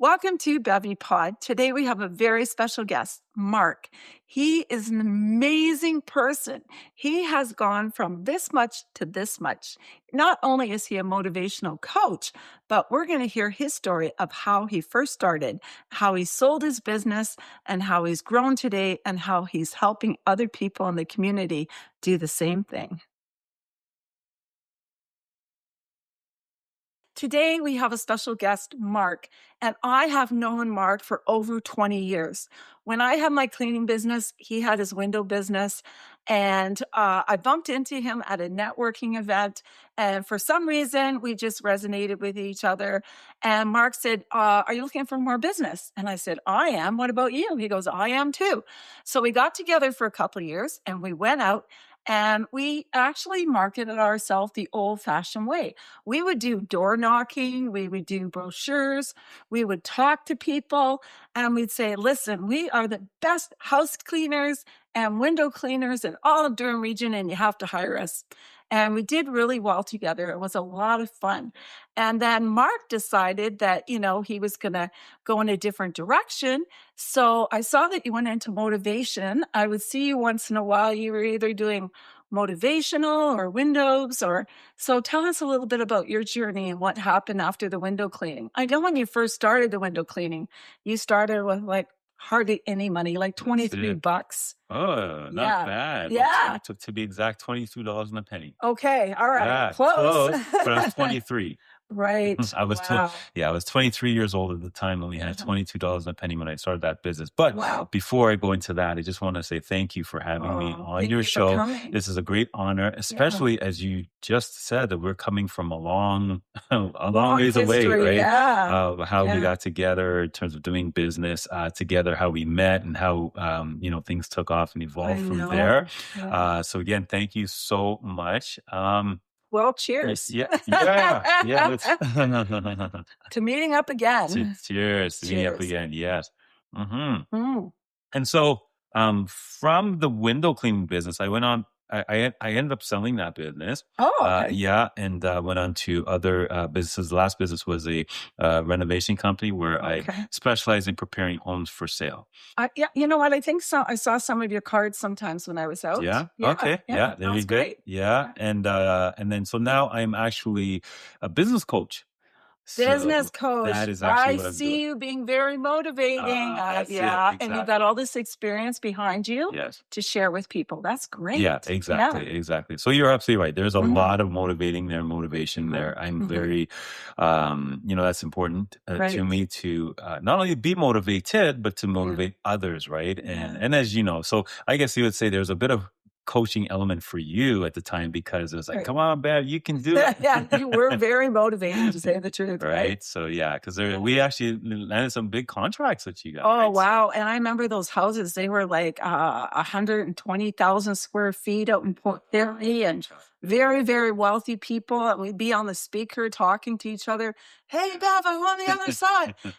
Welcome to BevyPod. Today we have a very special guest, Mark. He is an amazing person. He has gone from this much to this much. Not only is he a motivational coach, but we're going to hear his story of how he first started, how he sold his business, and how he's grown today, and how he's helping other people in the community do the same thing. Today, we have a special guest, Mark, and I have known Mark for over 20 years. When I had my cleaning business, he had his window business, and I bumped into him at a networking event, and for some reason, we just resonated with each other. And Mark said, are you looking for more business? And I said, I am. What about you? He goes, I am too. So we got together for a couple of years, and we went out, and we actually marketed ourselves the old-fashioned way. We would do door knocking, we would do brochures, we would talk to people, and we'd say, listen, we are the best house cleaners and window cleaners in all of Durham region, and you have to hire us. And we did really well together. It was a lot of fun. And then Mark decided that, he was going to go in a different direction. So I saw that you went into motivation. I would see you once in a while. You were either doing motivational or windows so tell us a little bit about your journey and what happened after the window cleaning. I know when you first started the window cleaning, you started with like hardly any money, like $23. Oh, not bad. Yeah. To be exact, $22 and a penny. Okay. All right. Yeah, Close. but I was 23. Right. I was Wow. I was 23 years old at the time, and we had $22 and a penny when I started that business. But Wow. before I go into that, I just want to say thank you for having me on Thank your you for show. coming. This is a great honor, especially as you just said that we're coming from a long ways away, history, right? yeah. How we Yeah. got together in terms of doing business together, how we met, and how things took off and evolved I from know. there. Yeah. So again, thank you so much. Well, cheers. Yeah. Let's To meeting up again. cheers to meeting up Cheers. again. Yes. Mm. And so, from the window cleaning business, I went on. I ended up selling that business. Oh, okay. And went on to other businesses. The last business was a renovation company where I Okay. specialize in preparing homes for sale. Yeah, you know what? I think so. I saw some of your cards sometimes when I was out. Yeah. Yeah. Okay. Yeah. There you Sounds go. great. Yeah. And then so now I'm actually a business coach. Business So coach. that is actually I what I'm see doing. you being very motivating. That's it. Yeah. And you've Exactly. got all this experience behind you Yes. to share with people. That's great. Yeah, exactly. So you're absolutely right. There's a Mhm. lot of motivation there. I'm Mhm. very, that's important to Right. me to not only be motivated, but to motivate others, right? And as you know, so I guess you would say there's a bit of coaching element for you at the time because it was like, Right. come on, Bev, you can do it. Yeah, you were very motivating, to say the truth, right? Right. So yeah, because we actually landed some big contracts that you got. Oh, right? So- wow. And I remember those houses, they were like 120,000 square feet out in Port Perry, and very, very wealthy people. And we'd be on the speaker talking to each other. Hey, Bev, I'm on the other side. Hey,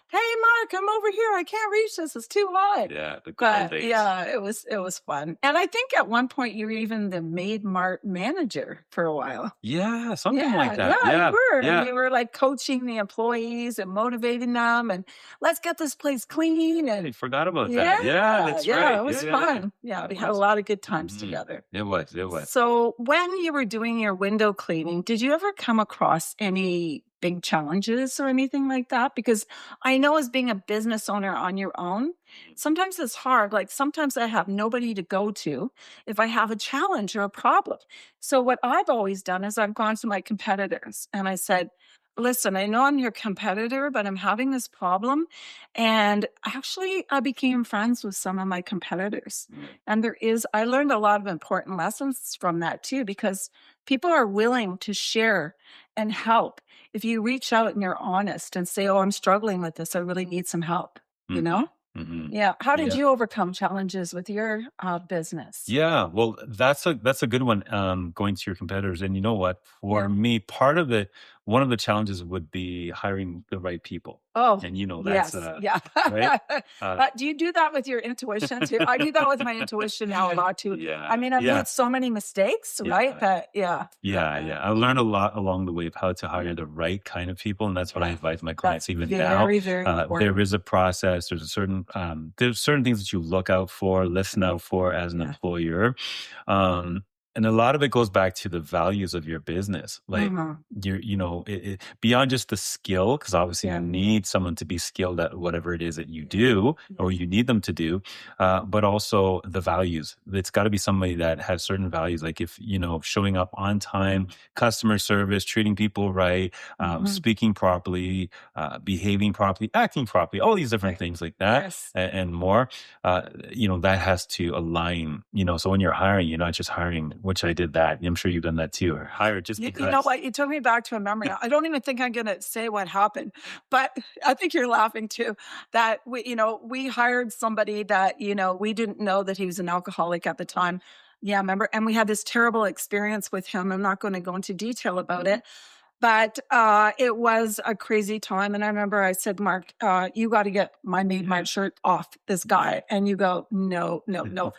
Mark, I'm over here. I can't reach this. It's too high. Yeah, the But days. yeah, it was fun. And I think at one point you were even the maid mart manager for a while. Yeah, something like that. Yeah, you were. Yeah. And you were like coaching the employees and motivating them, and let's get this place clean. I And forgot about that. Yeah, that's right. it was fun. Yeah, we had a lot of good times together. It was. So when you were doing your window cleaning, did you ever come across any big challenges or anything like that? Because I know as being a business owner on your own, sometimes it's hard. Like sometimes I have nobody to go to if I have a challenge or a problem. So what I've always done is I've gone to my competitors and I said, listen, I know I'm your competitor, but I'm having this problem. And actually, I became friends with some of my competitors. And I learned a lot of important lessons from that too, because people are willing to share and help if you reach out and you're honest and say, oh, I'm struggling with this. I really need some help, you know? Yeah. How did you overcome challenges with your business? Yeah, well, that's a good one. Going to your competitors, and you know what? For me, part of it one of the challenges would be hiring the right people. Oh, And, that's, yes. Yeah. right? Uh, Do you do that with your intuition too? I do that with my intuition now a lot too. I yeah, mean, I've yeah, made so many mistakes, right? yeah. That yeah. Yeah, yeah. I learned a lot along the way of how to hire the right kind of people, and that's what I Yeah. advise my That's clients even now. very, very There important. is a process. There's certain things that you look out for, listen out for as an Yeah. employer. And a lot of it goes back to the values of your business. Like Mhm. beyond just the skill, because obviously you Yeah. need someone to be skilled at whatever it is that you do or Yes. you need them to do, but also the values. It's got to be somebody that has certain values, like if, showing up on time, customer service, treating people right, Mhm. speaking properly, behaving properly, acting properly, all these different Right. things like that Yes. and more. That has to align, so when you're hiring, you're not just hiring, which I did that. I'm sure you've done that too, or hire just You know because. what? You took me back to a memory. I don't even think I'm gonna say what happened, but I think you're laughing too. That we hired somebody that, we didn't know that he was an alcoholic at the time. Yeah, remember? And we had this terrible experience with him. I'm not going to go into detail about it, but it was a crazy time. And I remember I said, Mark, you got to get my made my shirt off this guy. And you go, no, no, no.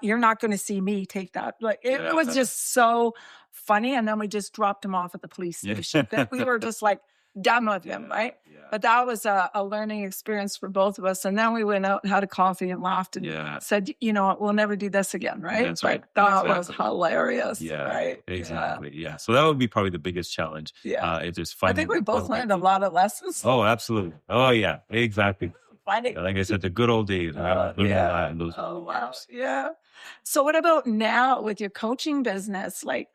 You're not going to see me take that. Like it was Yeah. just so funny. And then we just dropped him off at the police Yeah. station. That we were just like done with him, Yeah. right? Yeah. But that was a learning experience for both of us. And then we went out and had a coffee and laughed and Yeah. said, you know what, we'll never do this again, right? That's right. But that was Exactly. hilarious, Yeah, right? Yeah. exactly. Yeah. So that would be probably the biggest challenge. Yeah. Is just I think finding we the both right learned a people. lot of lessons. Oh, absolutely. Oh, yeah, exactly. Finding, Yeah, like I said, the good old days. I learned a yeah. lot in those Oh, wow. years. Yeah. So what about now with your coaching business? Like,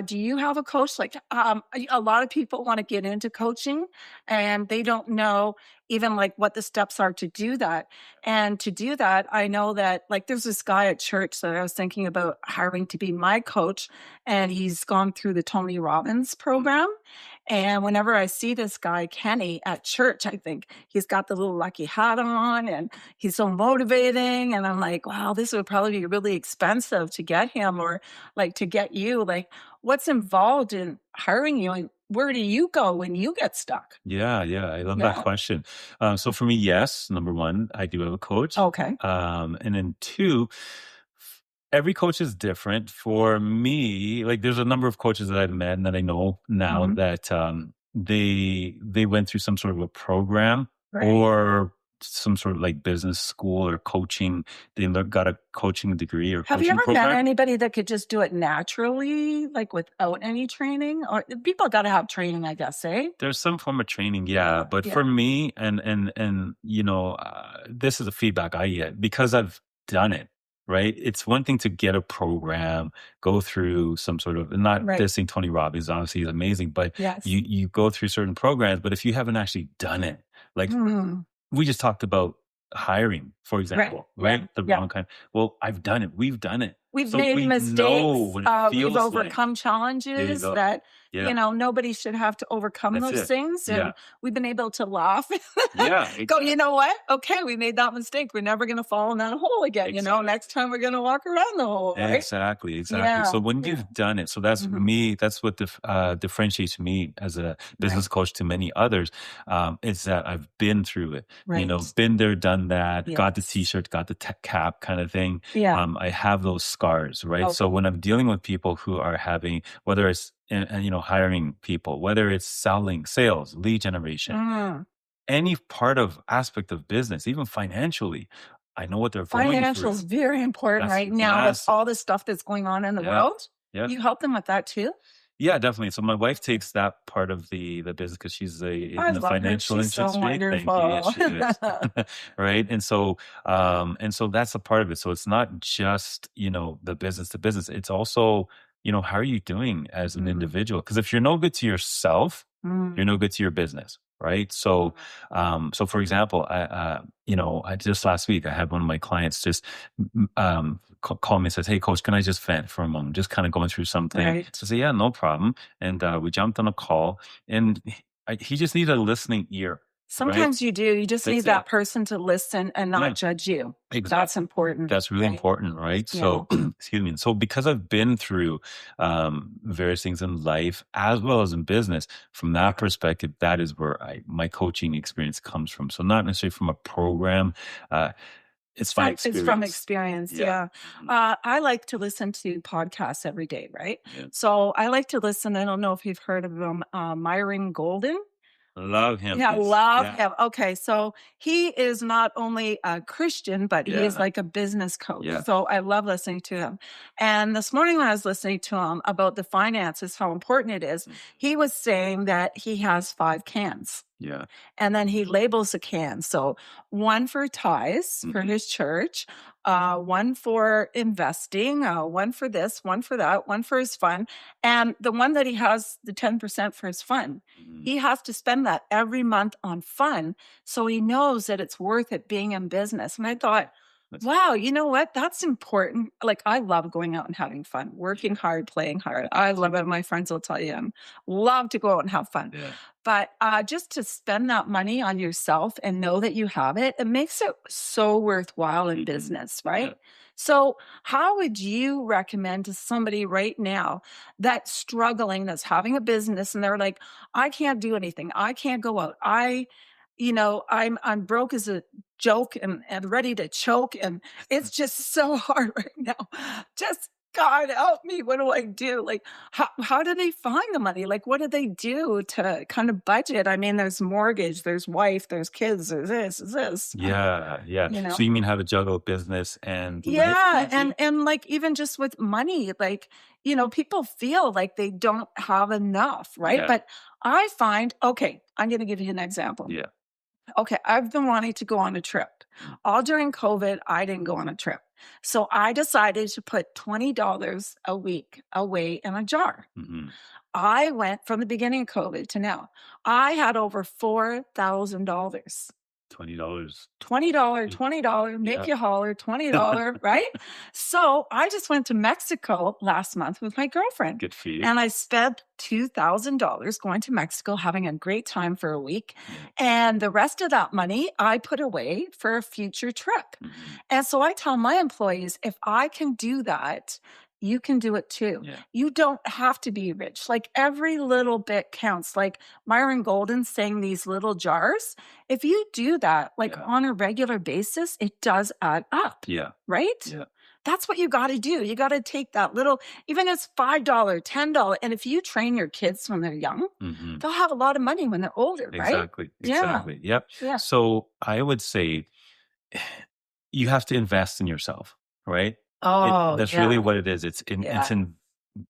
do you have a coach? Like, a lot of people want to get into coaching and they don't know even like what the steps are to do that. And to do that, I know that like there's this guy at church that I was thinking about hiring to be my coach, and he's gone through the Tony Robbins program. And whenever I see this guy, Kenny, at church, I think he's got the little lucky hat on and he's so motivating. And I'm like, wow, this would probably be really expensive to get him or like to get you. Like, what's involved in hiring you? And where do you go when you get stuck? Yeah, yeah. I love that Yeah. question. So for me, yes, number one, I do have a coach. Okay. And then two, every coach is different. For me, like there's a number of coaches that I've met and that I know now Mhm. that they went through some sort of a program Right. or some sort of like business school or coaching. Got a coaching degree or Have you coaching ever met program. anybody that could just do it naturally, like without any training? Or people got to have training, I guess, eh? There's some form of training, yeah. But Yeah. for me, and this is the feedback I get because I've done it. Right, it's one thing to get a program, go through some sort of, and not Right. dissing Tony Robbins, obviously he's amazing, but Yes. you go through certain programs. But if you haven't actually done it, like Mm. we just talked about hiring, for Right. example, Yeah. right? The Yeah. wrong kind. Well, I've done it. We've done it, We've so made we know mistakes. what it We've feels like. overcome There you challenges go. that, Yeah, nobody should have to overcome that's those it. things. Yeah, And we've been able to laugh. yeah, Go, you exactly. know what? Okay, we made that mistake. We're never going to fall in that hole again. Exactly. Next time we're going to walk around the hole, right? Exactly, exactly. Yeah. So when Yeah. you've done it, so that's Mhm. me. That's what differentiates me as a business Right. coach to many others. Is that I've been through it. Right. Been there, done that. Got the Yes. T-shirt, got the cap, kind of thing. Yeah. I have those scars, right? So Okay. when I'm dealing with people who are having, whether it's hiring people, whether it's sales, lead generation, Mm. any part of aspect of business, even financially, I know what they're going Financial is through. very important That's right now with massive. all the stuff that's going on in the Yeah. world. Yeah. You help them with that too? Yeah, definitely. So my wife takes that part of the business because she's I in the love her. financial She's so industry. Thank you. Yes, wonderful. she is. Right. And so that's a part of it. So it's not just, the business. It's also, how are you doing as an Mm. individual? Because if you're no good to yourself, you're no Mm. good to your business. Right. So, so for example, I just last week, I had one of my clients just call me and says, "Hey, coach, can I just vent for a moment? Just kind of going through something." Right. So I say, "Yeah, no problem." And we jumped on a call, and he just needed a listening ear. right? Sometimes you do. You just need That's that it. person to listen and Yeah, not judge you. That's exactly. important, That's really right? important, right? Yeah. So, excuse me. So, because I've been through various things in life as well as in business, from that perspective, that is where my coaching experience comes from. So, not necessarily from a program. Uh, it's my It's from experience. experience, Yeah. yeah. Mhm. I like to listen to podcasts every day, right? Yeah. So I like to listen. I don't know if you've heard of him, Myron Golden. Love him. Yeah, Yes. love Yeah. him. Okay, so he is not only a Christian, but he is Yeah. like a business coach. Yeah. So I love listening to him. And this morning when I was listening to him about the finances, how important it is, Mhm. he was saying that he has 5 cans. Yeah. And then he labels the cans. So one for tithes for Mhm. his church, one for investing, one for this, one for that, one for his fun. And the one that he has, the 10% for his fun, Mhm. he has to spend that every month on fun. So he knows that it's worth it being in business. And I thought, That's wow, you know what? That's important. Like, I love going out and having fun, working hard, playing hard. I love it. My friends will tell you, I love to go out and have fun. yeah. But just to spend that money on yourself and know that you have it, it makes it so worthwhile in Mhm. business, Yeah. right? So, how would you recommend to somebody right now that's struggling, that's having a business, and they're like, I can't do anything, I can't go out, I'm broke as a joke and ready to choke, and it's just so hard right now. Just God help me. What do I do? Like, how do they find the money? Like, what do they do to kind of budget? I mean, there's mortgage, there's wife, there's kids, there's this, Yeah. Yeah. you So know? you mean how to juggle business and life Yeah, easy? and like even just with money, like, people feel like they don't have enough, right? Yeah. But I find, okay, I'm going to give you an example. Yeah. Okay, I've been wanting to go on a trip. Mm. All during COVID, I didn't go on a trip. So I decided to put $20 a week away in a jar. Mhm. I went from the beginning of COVID to now. I had over $4,000. $20. $20, $20, make Yeah. you holler, $20, right? So I just went to Mexico last month with my girlfriend Good for you. and I spent $2,000 going to Mexico, having a great time for a week. Yeah. And the rest of that money I put away for a future trip. Mhm. And so I tell my employees, if I can do that, you can do it too. Yeah. You don't have to be rich. Like, every little bit counts. Like Myron Golden saying these little jars. If you do that, like Yeah. on a regular basis, it does add up, Yeah. right? Yeah. That's what you got to do. You got to take that little, even if it's $5, $10. And if you train your kids when they're young, Mhm. they'll have a lot of money when they're older, right? Exactly. Yeah. Exactly. Yep. Yeah. So I would say you have to invest in yourself, right? Oh, That's really yeah. what it is. Yeah.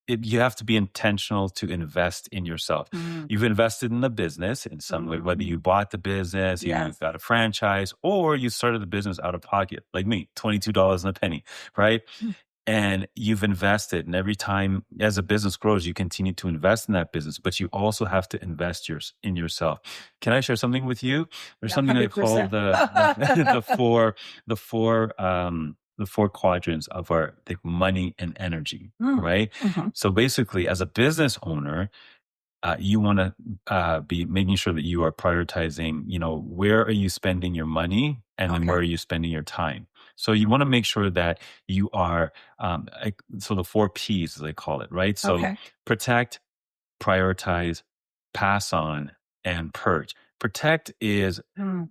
You have to be intentional to invest in yourself. Mm. You've invested in the business in some way, whether you Mm. bought the business, you Yes. got a franchise, or you started the business out of pocket, like me, $22 and a penny, right? Mm. And you've invested. And every time as a business grows, you continue to invest in that business, but you also have to invest in yourself. Can I share something with you? There's Yeah, something they call 100%. the four quadrants of our money and energy, Mm. right? Mhm. So basically, as a business owner, you want to be making sure that you are prioritizing, where are you spending your money and then where are Okay. you spending your time? So you want to make sure that you are, so the 4 Ps, as they call it, right? So Okay. protect, prioritize, pass on, and purge. Protect is, Mm.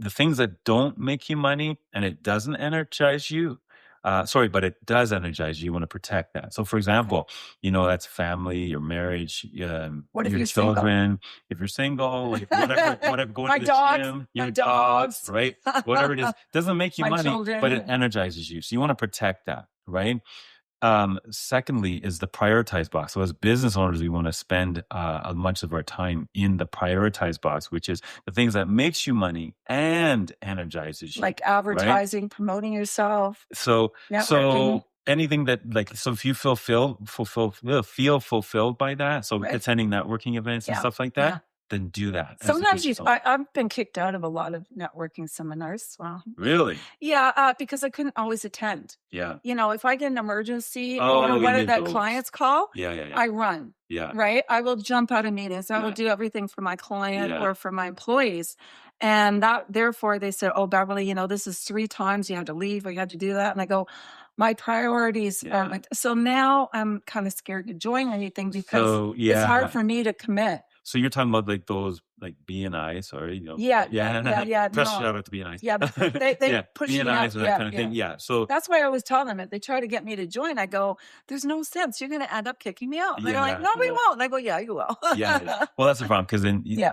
the things that don't make you money and it doesn't energize you. But it does energize you. You want to protect that. So, for Okay. example, that's family, your marriage, What if your you're single? children. If you're single, like whatever, going My to the dogs, gym, my your dogs, dogs. right? Whatever it is, doesn't make you My money, but it children. energizes you. So you want to protect that, right? Secondly is the prioritize box. So as business owners, we want to spend much of our time in the prioritize box, which is the things that makes you money and energizes you, Like right? advertising, promoting yourself, So networking, anything that so if you feel fulfilled by that, so right? attending networking events and Yeah. stuff like Yeah. that, then do that as a Sometimes business owner. I've been kicked out of a lot of networking seminars. Well, Really? yeah, because I couldn't always attend. Yeah. If I get an emergency or Oh, you one of need the those. clients call, Yeah, yeah, yeah. I run, Yeah, right? I will jump out of meetings. I will yeah, do everything for my client yeah. or for my employees. And therefore they said, oh, Beverly, this is 3 times you had to leave or you had to do that. And I go, my priorities are Yeah. like, so now I'm kind of scared to join anything because So, it's hard yeah. for me to commit. So you're talking about like those like BNI, sorry, Yeah, yeah, yeah, press no. shout out to BNIs. Yeah, they Yeah, push me out. BNIs and that Yeah, kind of thing. yeah. Yeah. So That's why I always tell them if they try to get me to join, I go, "There's no sense. You're gonna end up kicking me out." And they're like, yeah, "No, we yeah. won't." And I go, "Yeah, you will." Yeah, yeah. Well, that's the problem because then, Yeah.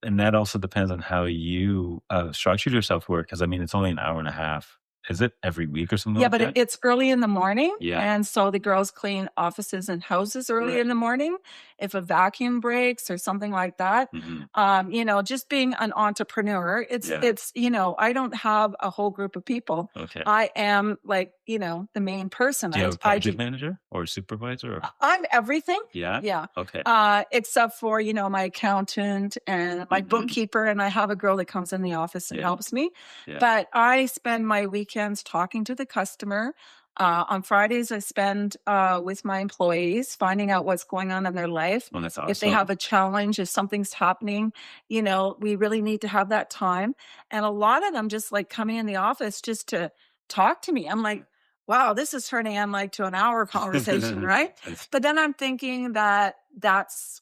and that also depends on how you structured yourself for work. Because I mean, it's only an hour and a half. Is it every week or something Yeah, like but that? it's early in the morning, Yeah, and so the girls clean offices and houses early right. in the morning. If a vacuum breaks or something like that, Hmm. just being an entrepreneur, Yeah. I don't have a whole group of people. Okay. I am like, the main person. Do you have a I do project manager or a supervisor? Or? I'm everything. Yeah. Yeah. Okay. Except for, my accountant and my Hmm. bookkeeper. And I have a girl that comes in the office and Yeah. helps me. Yeah. But I spend my weekends talking to the customer. On Fridays, I spend with my employees, finding out what's going on in their life. Well, that's If they awesome. have a challenge, if something's happening, we really need to have that time. And a lot of them just like coming in the office just to talk to me. I'm like, wow, this is turning on like to an hour conversation, right? But then I'm thinking that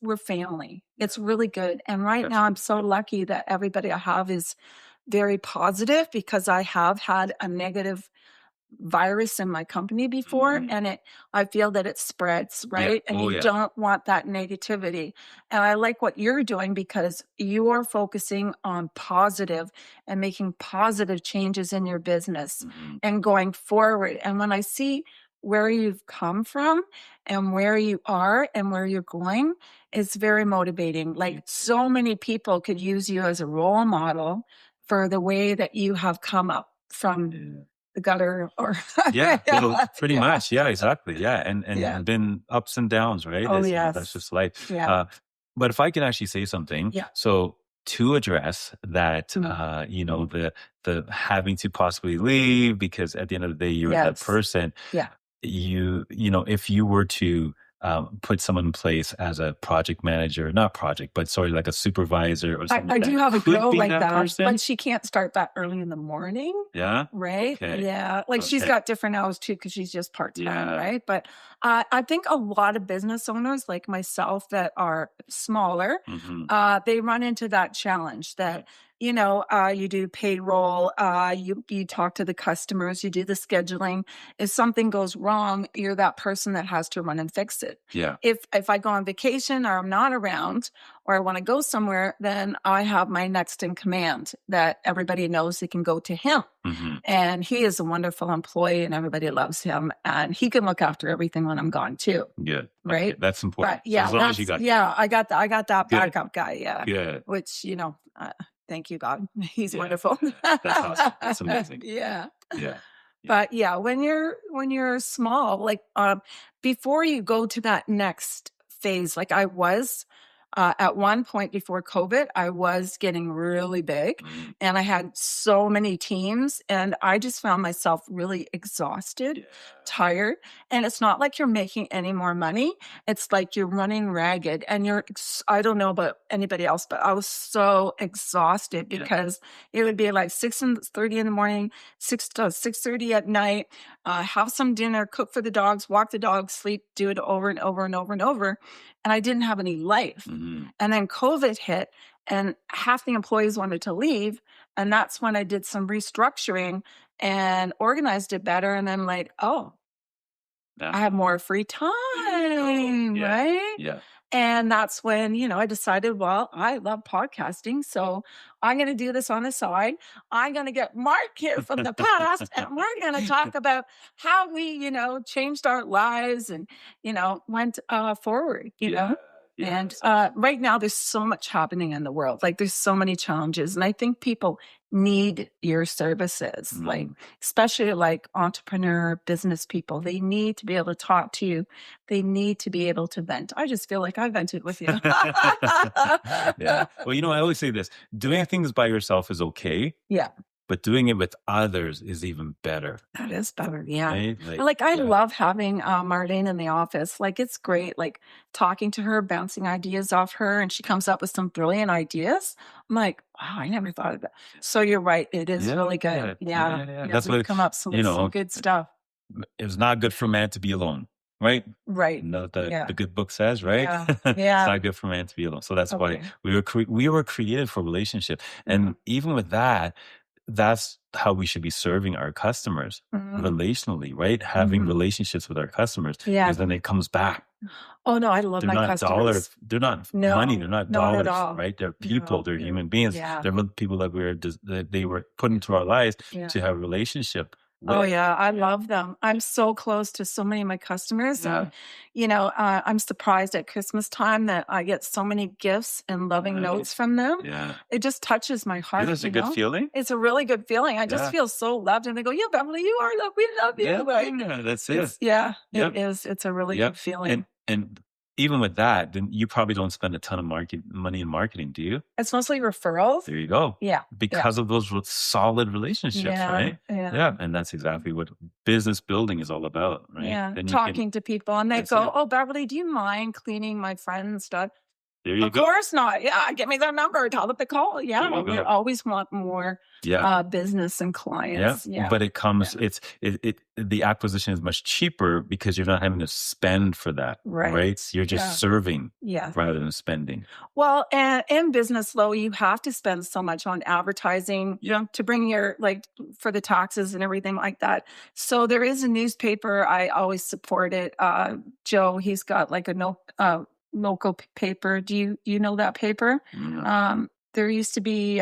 we're family. It's really good. And right now I'm so lucky that everybody I have is very positive because I have had a negative virus in my company before Mhm. and I feel that it spreads, Yeah. right? And Oh, you yeah. don't want that negativity. And I like what you're doing because you are focusing on positive and making positive changes in your business Mhm. and going forward. And when I see where you've come from and where you are and where you're going, it's very motivating. Like so many people could use you as a role model for the way that you have come up from Yeah. the gutter or Yeah, well, pretty yeah, much. Yeah, exactly. Yeah, yeah. and been ups and downs, right? Oh, That's yes. just life. Yeah, But if I can actually say something, yeah. so to address that, Mm. the having to possibly leave because at the end of the day you're that Yes. person, Yeah. if you were to put someone in place as a project manager, not project, but sorry, like a supervisor or something I like do that, have a could girl be like that that, person. but she can't start that early in the morning, Yeah. right? Okay. Yeah, like she's Okay. got different hours too because she's just part-time, Yeah. right? But I think a lot of business owners like myself that are smaller, Hmm. they run into that challenge that you do payroll, you talk to the customers, you do the scheduling. If something goes wrong, you're that person that has to run and fix it. Yeah. If I go on vacation or I'm not around or I want to go somewhere, then I have my next in command that everybody knows they can go to him. Hmm. And he is a wonderful employee and everybody loves him. And he can look after everything when I'm gone too. Good. Okay. Right. That's important. But So yeah, as long as you got I got that good, backup guy. Yeah. good. Which, thank you, God. He's Yeah. wonderful. That's awesome. That's amazing. Yeah. Yeah. But yeah, when you're small, like before you go to that next phase, like I was at one point before COVID, I was getting really big Mhm. and I had so many teams and I just found myself really exhausted, Yeah. tired. And it's not like you're making any more money. It's like you're running ragged and I don't know about anybody else, but I was so exhausted Yeah. because it would be like 6:30 in the morning, 6:30 at night, have some dinner, cook for the dogs, walk the dogs, sleep, do it over and over and over and over. And I didn't have any life. Mhm. And then COVID hit and half the employees wanted to leave. And that's when I did some restructuring and organized it better. And then like, oh, Yeah. I have more free There you go. time, Yeah. right? Yeah. And that's when, I decided, well, I love podcasting. So I'm going to do this on the side. I'm going to get Mark here from the past and we're going to talk about how we, changed our lives and, went forward, Yeah. And Yes. right now, there's so much happening in the world. Like, there's so many challenges, and I think people need your services. Like, especially like entrepreneur business people, they need to be able to talk to you. They need to be able to vent. I just feel like I vented with you. Yeah. Well, I always say this: doing things by yourself is okay, Yeah. but doing it with others is even better. That is better, yeah. Right? And, like, I Yeah. love having, Marlene in the office, like, it's great, like, talking to her, bouncing ideas off her, and she comes up with some brilliant ideas. I'm like, "Wow, I never thought of that." So you're right, it is really good. Yeah, Yeah. yeah, That's we've what, come up with some good stuff. it's not good for man to be alone, right? Right, You know what the yeah, good book says, right? yeah, It's yeah, not good for man to be alone. So that's why okay. we were created for relationship. Mhm, And even with that, that's how we should be serving our customers mhm, relationally, right? Having mhm. relationships with our customers, Yeah. because then it comes back. Oh, no, I love They're my not customers. dollars. They're not money. No, They're not not at dollars, all. right? They're people. No, They're no. human beings. Yeah, They're people that that they were put into our lives yeah. to have a relationship Oh, with. yeah, I love them. I'm so close to so many of my customers, and, Yeah. I'm surprised at Christmas time that I get so many gifts and loving Right. notes from them. Yeah. It just touches my Yeah, heart, that's a good feeling. It's a really good feeling. I just Yeah. feel so loved, and they go, "Yeah, Beverly, you are loved. We love you." Yeah. Like, That's it. it's yeah, it Yep. is. It's a really Yep. good feeling. And even with that, then you probably don't spend a ton of money in marketing, do you? It's mostly referrals. There you go. Yeah, yeah, Because of those solid relationships, yeah, right? yeah. Yeah. And that's exactly what business building is all about, right? Yeah, Then you can, talking to people, and they that's go, it. "Oh, Beverly, do you mind cleaning my friend's stuff?" There you Of go. course not. Yeah, give me their number, tell them to call. There Yeah, you we go. always want more, Yeah. business and Yeah. clients. Yeah, But it yeah, comes, the acquisition is much cheaper because you're not having to spend for that, right. right? So you're just Yeah, serving yeah. rather than spending. Well, and in business, though, you have to spend so much on advertising Yeah. to bring your like for the taxes and everything like that. So there is a newspaper. I always support it. Joe, he's got like a local paper. Do you know that paper? Yeah. There used to be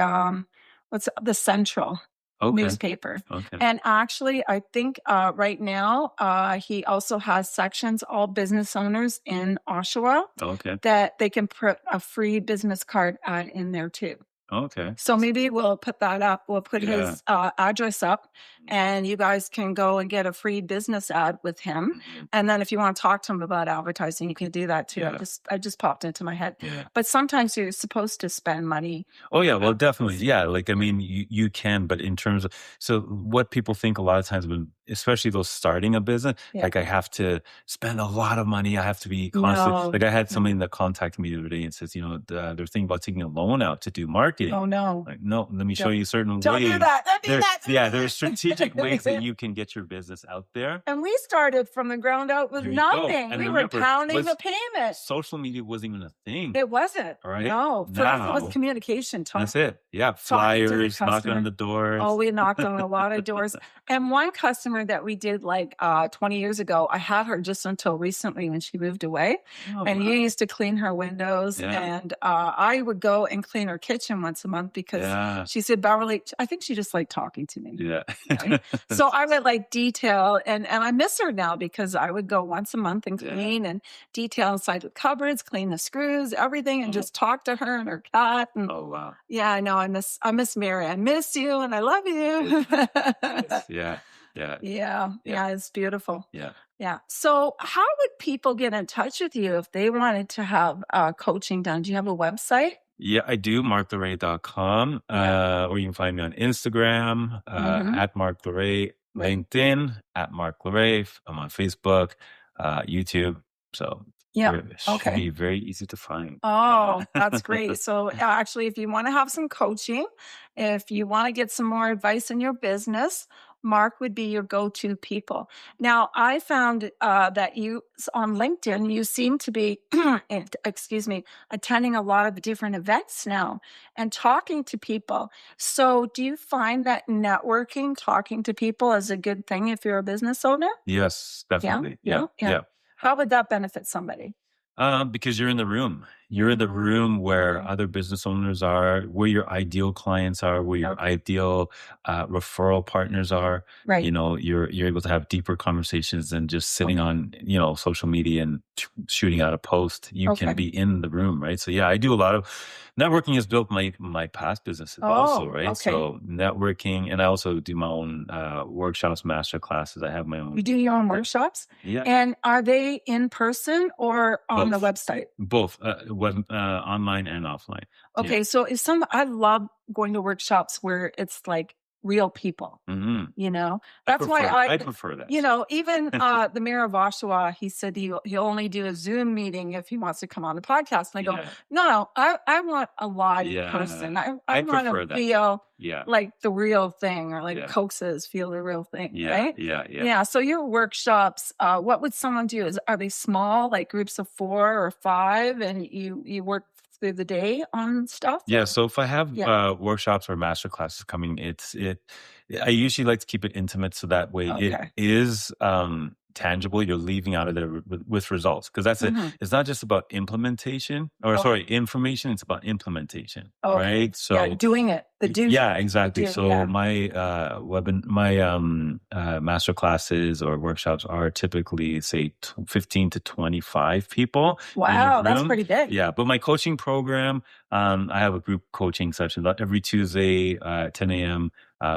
what's the Central Okay. newspaper. Okay. And actually, I think right now he also has sections, all business owners in Oshawa, Okay. that they can put a free business card ad in there too. Okay. So maybe we'll put that up. We'll put Yeah. his address up, and you guys can go and get a free business ad with him. Mhm. And then if you want to talk to him about advertising, you can do that too. Yeah. I just popped into my head. Yeah. But sometimes you're supposed to spend money. Oh yeah, well definitely. Yeah, like I mean you can, but in terms of, so what people think a lot of times when, especially those starting a business, Yeah. like I have to spend a lot of money, I have to be constantly, No. like I had No. somebody that contacted me the other day and says, they're thinking about taking a loan out to do marketing. Oh no. Like, no, let me show Don't- you certain Don't ways. do that. Don't do that. Yeah, there are strategic ways that you can get your business out there. And we started from the ground up with There you go. nothing. And We were remember, pounding the pavement. social media wasn't even a thing. It wasn't. All right. No. For us, it was Now, communication. that's it. Yeah, Talking to the flyers, knocking customer. on the doors. Oh, we knocked on a lot of doors. And one customer that we did like 20 years ago, I had her just until recently when she moved away. Oh, And wow. you used to clean her windows. Yeah. And I would go and clean her kitchen once a month because Yeah. she said, Beverly, I think she just liked talking to me. Yeah. Right? So I would like detail, and I miss her now because I would go once a month and Yeah. clean and detail inside the cupboards, clean the screws, everything, and just talk to her and her cat. And Oh wow. yeah, I know. I miss Mary. I miss you, and I love you. Yeah. Yeah. Yeah, it's beautiful. Yeah. Yeah. So, how would people get in touch with you if they wanted to have coaching done? Do you have a website? Yeah, I do. MarkLorray.com. Or you can find me on Instagram Mhm. at Mark Lorray, Right. LinkedIn at Mark Lorray. I'm on Facebook, YouTube. So Yeah. it should Okay. be very easy to find. Oh, that's great. So, actually, if you want to have some coaching, if you want to get some more advice in your business, Mark would be your go to people. Now, I found that on LinkedIn, you seem to be, excuse me, attending a lot of different events now and talking to people. So, do you find that networking, talking to people is a good thing if you're a business owner? Yes, Yeah. definitely. Yeah. Yeah. Yeah. Yeah. How would that benefit somebody? Because you're in the room. you're in the room where other business owners are, where your ideal clients are, where your ideal referral partners are. Right. You're able to have deeper conversations than just sitting on, social media and shooting out a post. You can be in the room, right? So yeah, I do a lot of networking. Has built my past businesses also, right? Okay. So networking, and I also do my own workshops, master classes. I have my own. You do your own workshops? Yeah. And are they in person or on the website? Both, online and offline. Okay, so I love going to workshops where it's like real people. That's why I prefer that. Even the mayor of Oshawa, he said he'll only do a Zoom meeting if he wants to come on the podcast. And I go, no, I want a live person. I want to feel like the real thing, or like Coke says, feel the real thing, right? Yeah. So your workshops, what would someone do? Are they small, like groups of 4 or 5, and you work through the day on stuff? Yeah. So if I have workshops or master classes coming, I usually like to keep it intimate, so that way it is tangible. You're leaving out of there with results, because that's it. It's not just about implementation, or information. It's about implementation, right? So doing it. Exactly. So my master classes or workshops are typically, say, 15 to 25 people. Wow, that's pretty big. Yeah, but my coaching program, I have a group coaching session every Tuesday, 10 a.m.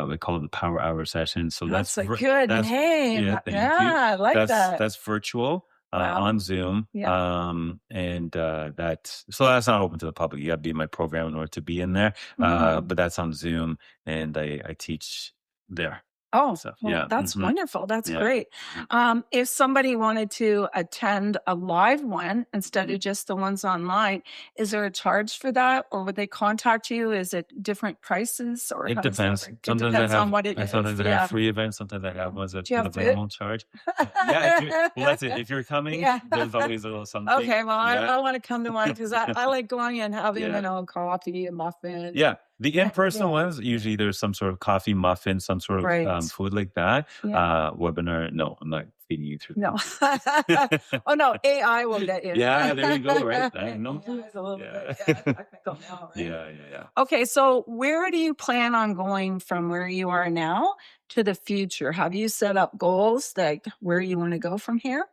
We call it the Power Hour session. So that's a good name. I like that. That's virtual. On Zoom. And that's not open to the public. You got to be in my program in order to be in there. But that's on Zoom, and I teach there. That's wonderful. That's great. If somebody wanted to attend a live one instead of just the ones online, is there a charge for that, or would they contact you? Is it different prices, or it depends? Sometimes I have free events. Sometimes I have ones that won't charge. That's it. If you're coming, there's always a little something. Okay, well, I want to come to one, because I like going and having coffee, a muffin. Yeah. The in-person ones, usually there's some sort of coffee, muffin, some sort of food like that. Webinar, no, I'm not feeding you through. No. Oh, no, AI will get you. Yeah, there you go, right? I know. It's a little bit technical now, right? Yeah. Okay, so where do you plan on going from where you are now to the future? Have you set up goals, like where you want to go from here?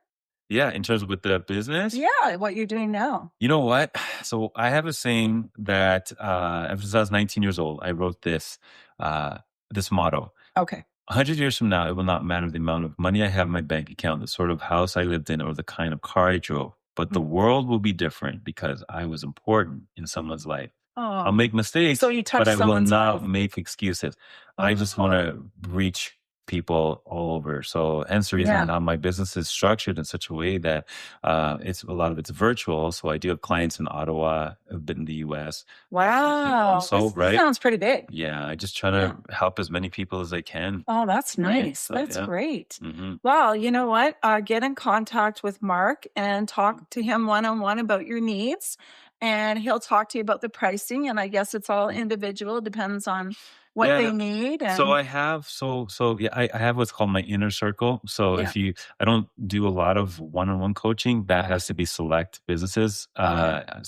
Yeah, in terms of with the business? Yeah, what you're doing now. You know what? So I have a saying that ever since I was 19 years old, I wrote this motto. Okay. 100 years from now, it will not matter the amount of money I have in my bank account, the sort of house I lived in, or the kind of car I drove. But the world will be different because I was important in someone's life. I'll make mistakes, but I will not make excuses. I just want to reach people all over. So hence the reason now my business is structured in such a way that a lot of it's virtual. So I do have clients in Ottawa, a bit in the US. Wow. This sounds pretty big. Yeah. I just try to help as many people as I can. Oh, that's nice. So, that's great. Well, you know what? Get in contact with Mark and talk to him one-on-one about your needs. And he'll talk to you about the pricing. And I guess it's all individual, depends on what they need. And so I have, I have what's called my inner circle. So I don't do a lot of one-on-one coaching. That has to be select businesses. But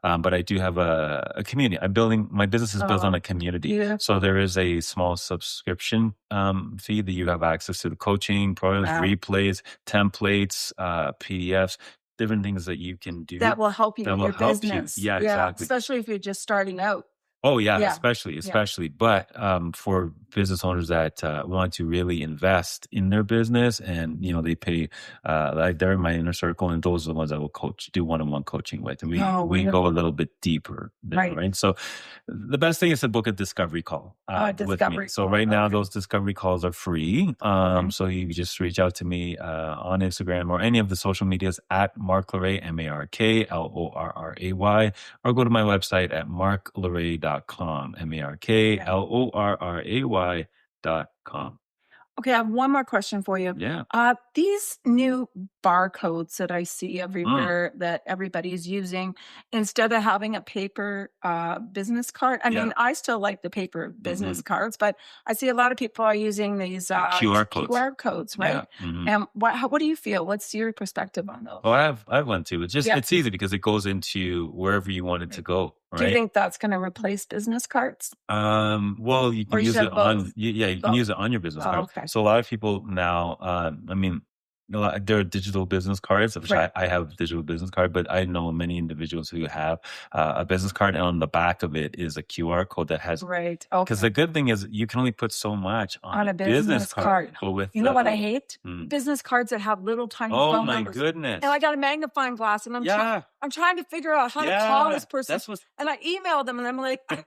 I do have a community. My business is built on a community. So there is a small subscription fee that you have access to the coaching programs, replays, templates, PDFs, different things that you can do that will help you in your business. Yeah, exactly. Especially if you're just starting out. Oh yeah, especially. But for business owners that want to really invest in their business, and they pay, like they're in my inner circle, and those are the ones I will do one-on-one coaching with, and we go a little bit deeper there, right? So the best thing is to book a discovery call with me. So right now those discovery calls are free. So you just reach out to me on Instagram or any of the social medias at Mark Lorray, MarkLorray, or go to my website at marklorray.com, MarklorRay.com. Okay, I have one more question for you. Yeah. These new barcodes that I see Mm. everywhere that everybody's using, instead of having a paper business card, I Yeah. mean, I still like the paper Hmm. business cards, but I see a lot of people are using these QR codes. QR codes, Yeah. right? And what do you feel? What's your perspective on Oh, those? I have one too. Yeah. It's easy because it goes into wherever you want it to Right. go, Do you right? think that's going to replace business cards? Well, you Or can you should use it have both? yeah, you can Both. use it on your business Oh, card. okay. So a lot of people now, I mean, there are digital business cards, which Right. I have a digital business card, but I know many individuals who have a business card, and on the back of it is a QR code that has. Right. Because Okay. the good thing is you can only put so much on On a a business business card, card. but with You know what I hate? mm. Business cards that have little tiny Oh phone my numbers. And goodness, I got a magnifying glass and yeah, I'm trying to figure out how to call yeah, this person. that's what's And I emailed them and I'm like, yeah.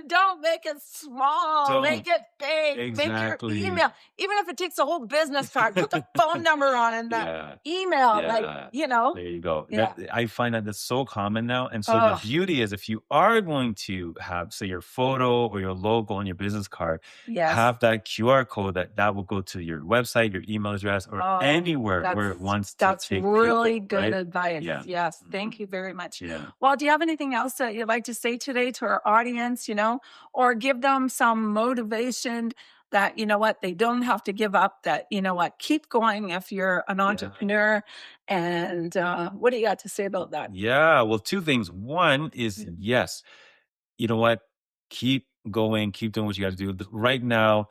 don't make it small, Don't make it big, make your exactly. email. Even if it takes a whole business card, put the phone number on and the Yeah. email, like, Yeah. you know? There you go. Yeah. I find that that's so common now. And so the Oh, beauty is if you are going to have, say, your photo or your logo on your business card, yes. have that QR code that will go to your website, your email address, or Oh, anywhere where it wants to that's take place, really good right? advice. Yeah. Yes, Mhm. thank you very much. Yeah. Well, do you have anything else that you'd like to say today to our audience, or give them some motivation that, you know what, they don't have to give up, that, you know what, keep going if you're an Yeah. entrepreneur. And what do you got to say about that? Yeah. Well, two things. One is Mm. yes, you know what? Keep going, keep doing what you got to do. Right now,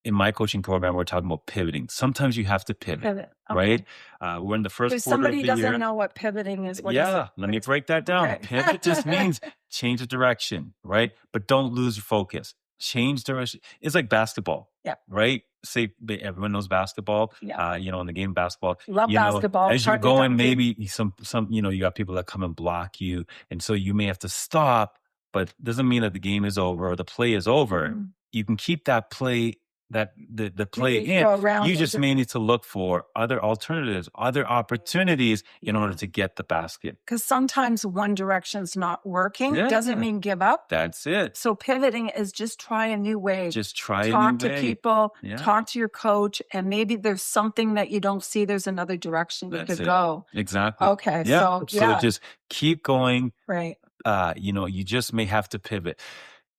in my coaching program, we're talking about pivoting. Sometimes you have to pivot, Pivot. right? Okay. We're in the first If quarter of somebody the doesn't year. know what pivoting is, what is it? Yeah, let me break that down. Okay. Pivot just means change the direction, right? But don't lose your focus. Change direction. It's like basketball, Yeah. right? Say everyone knows basketball. Yeah. In the game of basketball, Love basketball. as you're Hardly going, dunked it. maybe you got people that come and block you, and so you may have to stop. But doesn't mean that the game is over or the play is over. Mhm. You can keep that play the play Maybe in. go around You it. just may need to look for other alternatives, other opportunities in order to get the basket. Because sometimes one direction's not working. Yeah. Doesn't mean give up. That's it. So pivoting is just try a new way. Just try a new Talk to way. people, Yeah. talk to your coach, and maybe there's something that you don't see. There's another direction you That's could it. go. Exactly. Okay. Yeah. So So yeah, just keep going. right. You just may have to pivot.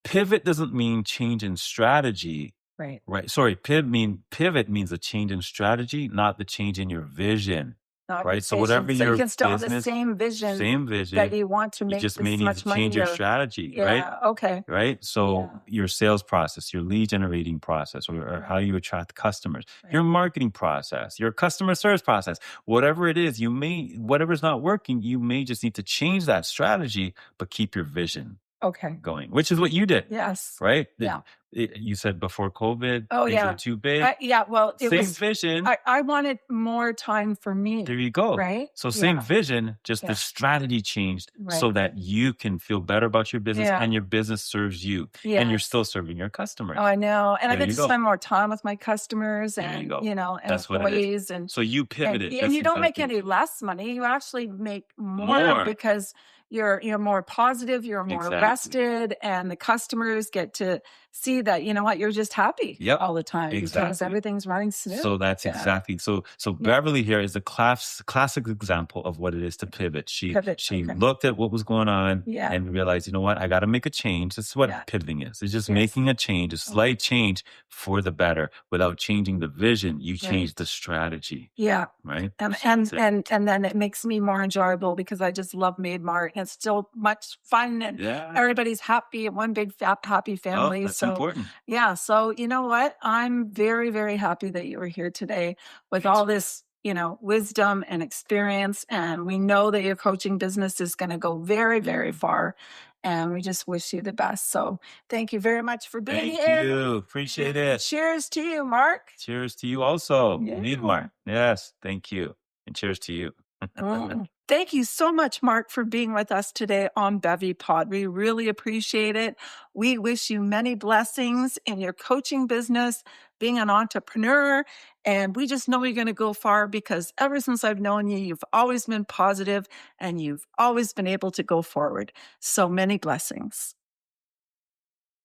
Pivot doesn't mean change in strategy. Right. Right. Sorry. Pivot means a change in strategy, not the change in your vision. Not Right. So vision. whatever So you your can still have the business, same vision same that vision, you want to you make just may this need much to money. change your strategy, right? Yeah. Okay. Right. So Yeah. your sales process, your lead generating process, or how you attract customers, your Right. marketing process, your customer service process, whatever it is, whatever's not working, you may just need to change that strategy, but keep your vision Okay. going, which is what you did, Yes. right? Yeah. You said before COVID, Oh things were yeah. too big. Yeah. Well, it Same was. vision. I wanted more time for me. There you go. Right. So same Yeah. vision, just Yeah. the strategy changed so Right. that you can feel better about your business Yeah. and your business serves you and you're Yes. still serving your customers. Oh, I know. And I There get you to go. spend more time with my customers There you and, go. and That's what it is. employees and So you and, pivoted. and That's you don't make exactly any less money. You actually make more more. because you're more positive, you're more Exactly. rested, and the customers get to see that, you know what, you're just happy Yep. all the time because Exactly. everything's running smooth. So that's Yeah. exactly so. So Beverly here is the classic example of what it is to pivot. She Pivot. she Okay. looked at what was going on Yeah. and realized, you know what, I got to make a change. That's what Yeah. pivoting is. It's just Yes. making a change, a slight change for the better. Without changing the vision, you change Right. the strategy, Yeah. right? And That's and it. and then it makes me more enjoyable because I just love Made Mart and it's still much fun and Yeah. everybody's happy and one big happy Oh, family. that's So important. yeah, so you know what? I'm very, very happy that you were here today with all this, wisdom and experience. And we know that your coaching business is going to go very, very far. And we just wish you the best. So thank you very much for being Thank here. you. Appreciate it. Cheers to you, Mark. Cheers to you also. Yeah. Needmar. Yes. Thank you. And cheers to you. Thank you so much, Mark, for being with us today on BevyPod. We really appreciate it. We wish you many blessings in your coaching business, being an entrepreneur, and we just know you're going to go far because ever since I've known you, you've always been positive and you've always been able to go forward. So many blessings.